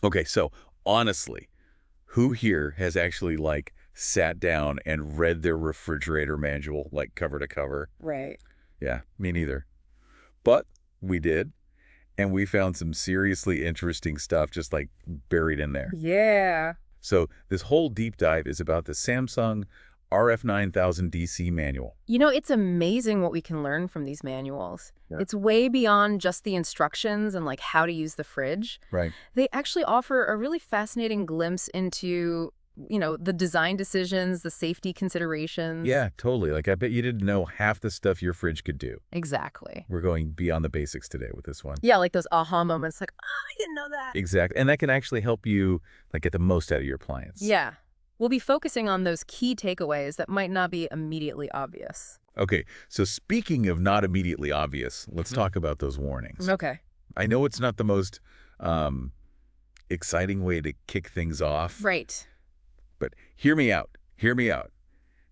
Okay, so honestly, who here has actually like sat down and read their refrigerator manual like cover to cover? Right. Yeah, me neither. But we did, and we found some seriously interesting stuff just like buried in there. Yeah. So this whole deep dive is about the Samsung RF9000 DC manual. You know, it's amazing what we can learn from these manuals. Yeah. It's way beyond just the instructions and like how to use the fridge. Right. They actually offer a really fascinating glimpse into, the design decisions, the safety considerations. Yeah, totally. Like I bet you didn't know half the stuff your fridge could do. Exactly. We're going beyond the basics today with this one. Yeah, like those aha moments, like, oh, I didn't know that. Exactly. And that can actually help you like get the most out of your appliance. Yeah. We'll be focusing on those key takeaways that might not be immediately obvious. Okay, so speaking of not immediately obvious, let's talk about those warnings. Okay. I know it's not the most exciting way to kick things off. Right. But hear me out. Hear me out.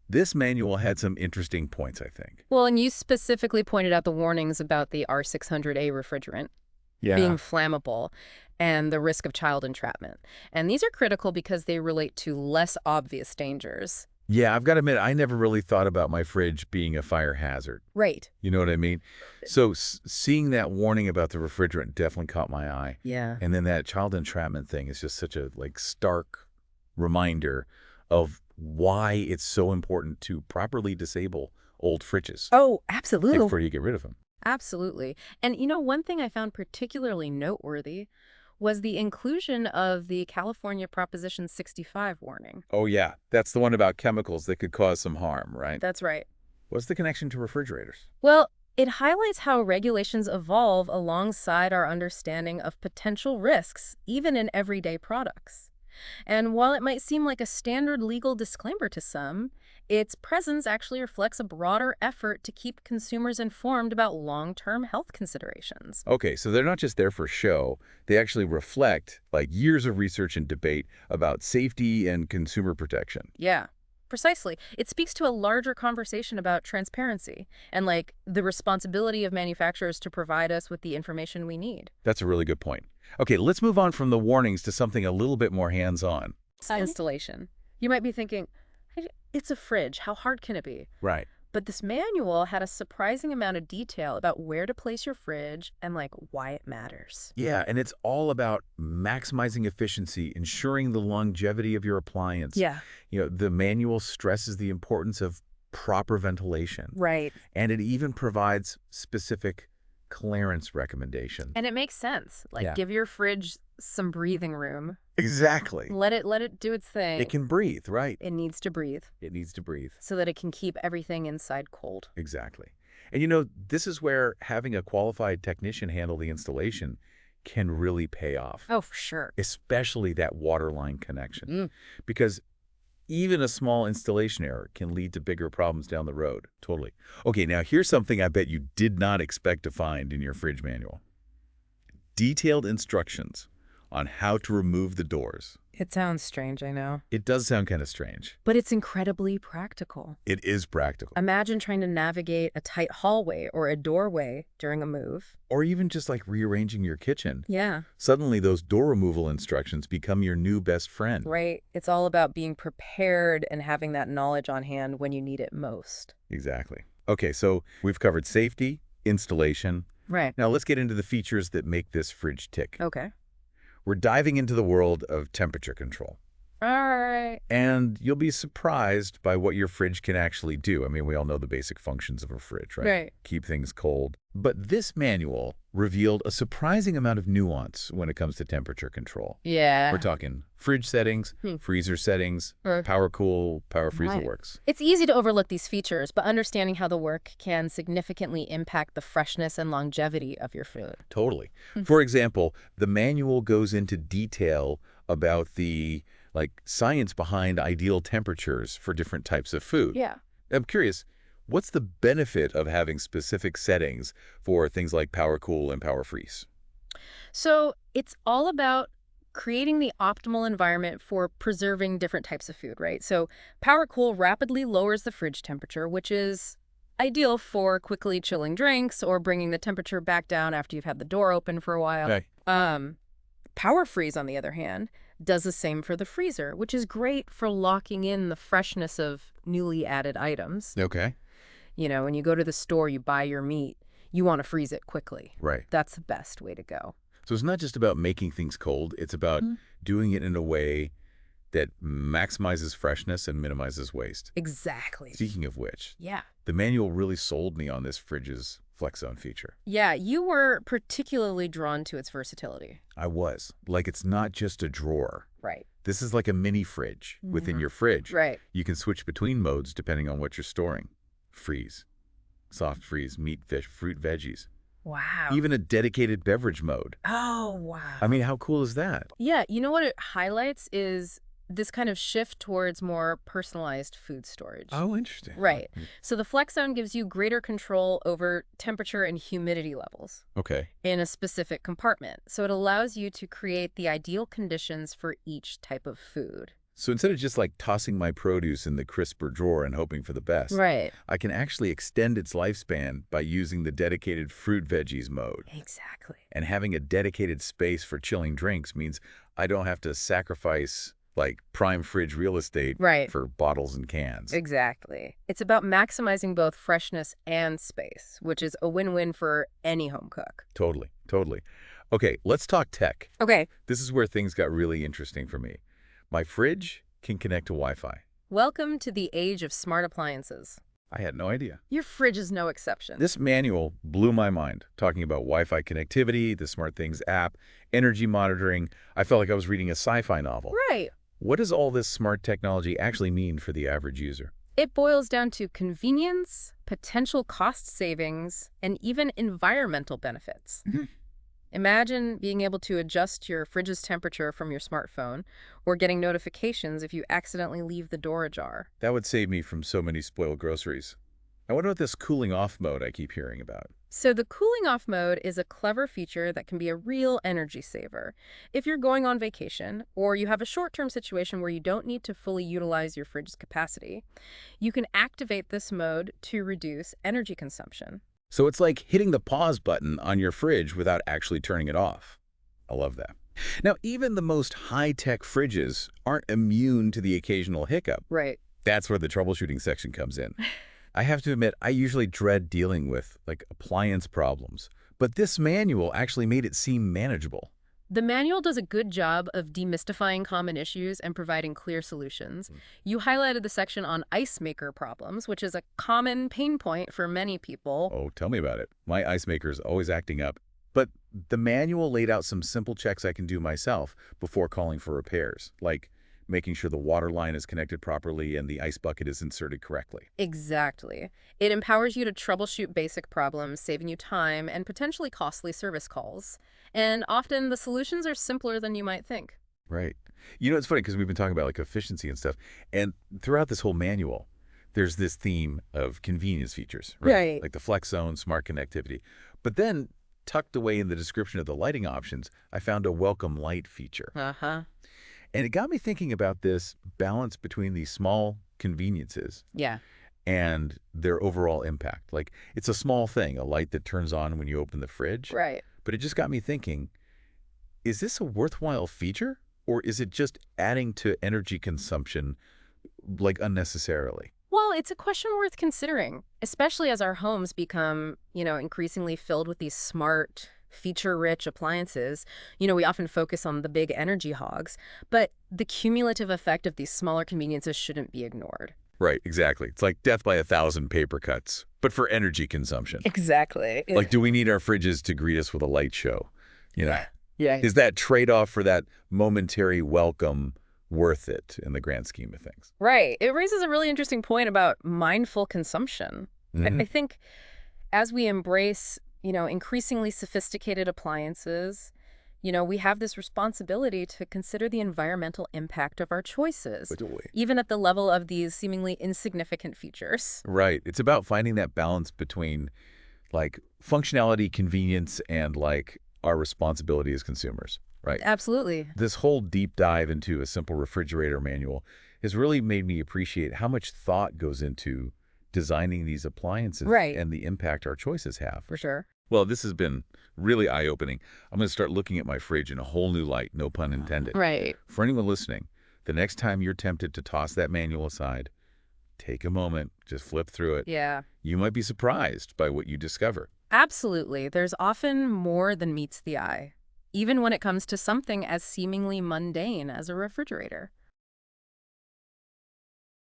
This manual had some interesting points, I think. Well, and you specifically pointed out the warnings about the R600A refrigerant being flammable and the risk of child entrapment. And these are critical because they relate to less obvious dangers. Yeah, I've got to admit, I never really thought about my fridge being a fire hazard. Right. You know what I mean? So seeing that warning about the refrigerant definitely caught my eye. Yeah. And then that child entrapment thing is just such a stark reminder of why it's so important to properly disable old fridges. Oh, absolutely. Before you get rid of them. Absolutely. And one thing I found particularly noteworthy was the inclusion of the California Proposition 65 warning. Oh, yeah. That's the one about chemicals that could cause some harm, right? That's right. What's the connection to refrigerators? Well, it highlights how regulations evolve alongside our understanding of potential risks, even in everyday products. And while it might seem like a standard legal disclaimer to some, its presence actually reflects a broader effort to keep consumers informed about long-term health considerations. Okay, so they're not just there for show. They actually reflect years of research and debate about safety and consumer protection. Yeah, precisely. It speaks to a larger conversation about transparency and the responsibility of manufacturers to provide us with the information we need. That's a really good point. Okay, let's move on from the warnings to something a little bit more hands-on. Installation. You might be thinking, it's a fridge. How hard can it be? Right. But this manual had a surprising amount of detail about where to place your fridge and why it matters. Yeah, and it's all about maximizing efficiency, ensuring the longevity of your appliance. Yeah. The manual stresses the importance of proper ventilation. Right. And it even provides specific clearance recommendations. And it makes sense. Yeah. Give your fridge some breathing room. Exactly. Let it do its thing. It can breathe, right? It needs to breathe. It needs to breathe. So that it can keep everything inside cold. Exactly. And this is where having a qualified technician handle the installation can really pay off. Oh, for sure. Especially that waterline connection. Because even a small installation error can lead to bigger problems down the road. Totally. Okay, now here's something I bet you did not expect to find in your fridge manual. Detailed instructions on how to remove the doors. It sounds strange, I know. It does sound kind of strange. But it's incredibly practical. It is practical. Imagine trying to navigate a tight hallway or a doorway during a move. Or even just rearranging your kitchen. Yeah. Suddenly those door removal instructions become your new best friend. Right. It's all about being prepared and having that knowledge on hand when you need it most. Exactly. Okay, so we've covered safety, installation. Right. Now let's get into the features that make this fridge tick. Okay. We're diving into the world of temperature control. All right. And you'll be surprised by what your fridge can actually do. I mean, we all know the basic functions of a fridge, right? Right. Keep things cold. But this manual revealed a surprising amount of nuance when it comes to temperature control. Yeah. We're talking fridge settings, freezer settings, power cool, power freeze the works. It's easy to overlook these features, but understanding how the work can significantly impact the freshness and longevity of your food. Totally. For example, the manual goes into detail about the science behind ideal temperatures for different types of food. Yeah. I'm curious, what's the benefit of having specific settings for things like power cool and power freeze? So it's all about creating the optimal environment for preserving different types of food, right? So power cool rapidly lowers the fridge temperature, which is ideal for quickly chilling drinks or bringing the temperature back down after you've had the door open for a while. Okay. Power Freeze, on the other hand, does the same for the freezer, which is great for locking in the freshness of newly added items. Okay. When you go to the store, you buy your meat, you want to freeze it quickly. Right. That's the best way to go. So it's not just about making things cold. It's about doing it in a way that maximizes freshness and minimizes waste. Exactly. Speaking of which, Yeah. the manual really sold me on this fridge's Flex Zone feature. Yeah, you were particularly drawn to its versatility. I was. Like, it's not just a drawer. Right. This is like a mini fridge within your fridge. Right. You can switch between modes depending on what you're storing. Freeze, soft freeze, meat, fish, fruit, veggies. Wow. Even a dedicated beverage mode. Oh, wow. I mean, how cool is that? Yeah, you know what it highlights is this kind of shift towards more personalized food storage. Oh, interesting. Right. So the Flex Zone gives you greater control over temperature and humidity levels Okay. in a specific compartment. So it allows you to create the ideal conditions for each type of food. So instead of just like tossing my produce in the crisper drawer and hoping for the best, Right. I can actually extend its lifespan by using the dedicated fruit veggies mode. Exactly. And having a dedicated space for chilling drinks means I don't have to sacrifice like prime fridge real estate Right. for bottles and cans. Exactly. It's about maximizing both freshness and space, which is a win-win for any home cook. Totally, totally. Okay, let's talk tech. Okay. This is where things got really interesting for me. My fridge can connect to Wi-Fi. Welcome to the age of smart appliances. I had no idea. Your fridge is no exception. This manual blew my mind, talking about Wi-Fi connectivity, the SmartThings app, energy monitoring. I felt like I was reading a sci-fi novel. Right. What does all this smart technology actually mean for the average user? It boils down to convenience, potential cost savings, and even environmental benefits. Imagine being able to adjust your fridge's temperature from your smartphone or getting notifications if you accidentally leave the door ajar. That would save me from so many spoiled groceries. And what about this cooling off mode I keep hearing about? So the cooling off mode is a clever feature that can be a real energy saver. If you're going on vacation or you have a short-term situation where you don't need to fully utilize your fridge's capacity, you can activate this mode to reduce energy consumption. So it's like hitting the pause button on your fridge without actually turning it off. I love that. Now, even the most high-tech fridges aren't immune to the occasional hiccup. Right. That's where the troubleshooting section comes in. I have to admit, I usually dread dealing with, like, appliance problems. But this manual actually made it seem manageable. The manual does a good job of demystifying common issues and providing clear solutions. You highlighted the section on ice maker problems, which is a common pain point for many people. Oh, tell me about it. My ice maker is always acting up. But the manual laid out some simple checks I can do myself before calling for repairs, like making sure the water line is connected properly and the ice bucket is inserted correctly. Exactly. It empowers you to troubleshoot basic problems, saving you time and potentially costly service calls. And often the solutions are simpler than you might think. Right. You know, it's funny because we've been talking about like efficiency and stuff. And throughout this whole manual, there's this theme of convenience features, right? Right. Like the Flex Zone, smart connectivity. But then tucked away in the description of the lighting options, I found a welcome light feature. Uh-huh. And it got me thinking about this balance between these small conveniences Yeah. and their overall impact. Like, it's a small thing, a light that turns on when you open the fridge. Right. But it just got me thinking, is this a worthwhile feature? Or is it just adding to energy consumption, like, unnecessarily? Well, it's a question worth considering, especially as our homes become, increasingly filled with these smart, feature-rich appliances. We often focus on the big energy hogs, but the cumulative effect of these smaller conveniences shouldn't be ignored. Right, exactly. It's like death by 1,000 paper cuts, but for energy consumption. Exactly. Like, do we need our fridges to greet us with a light show? Yeah. Is that trade-off for that momentary welcome worth it in the grand scheme of things? Right. It raises a really interesting point about mindful consumption. I think as we embrace, increasingly sophisticated appliances, we have this responsibility to consider the environmental impact of our choices, even at the level of these seemingly insignificant features. Right. It's about finding that balance between, like, functionality, convenience, and, like, our responsibility as consumers, right? Absolutely. This whole deep dive into a simple refrigerator manual has really made me appreciate how much thought goes into designing these appliances Right. and the impact our choices have. For sure. Well, this has been really eye-opening. I'm going to start looking at my fridge in a whole new light, no pun intended. Right. For anyone listening, the next time you're tempted to toss that manual aside, take a moment, just flip through it. Yeah. You might be surprised by what you discover. Absolutely. There's often more than meets the eye, even when it comes to something as seemingly mundane as a refrigerator.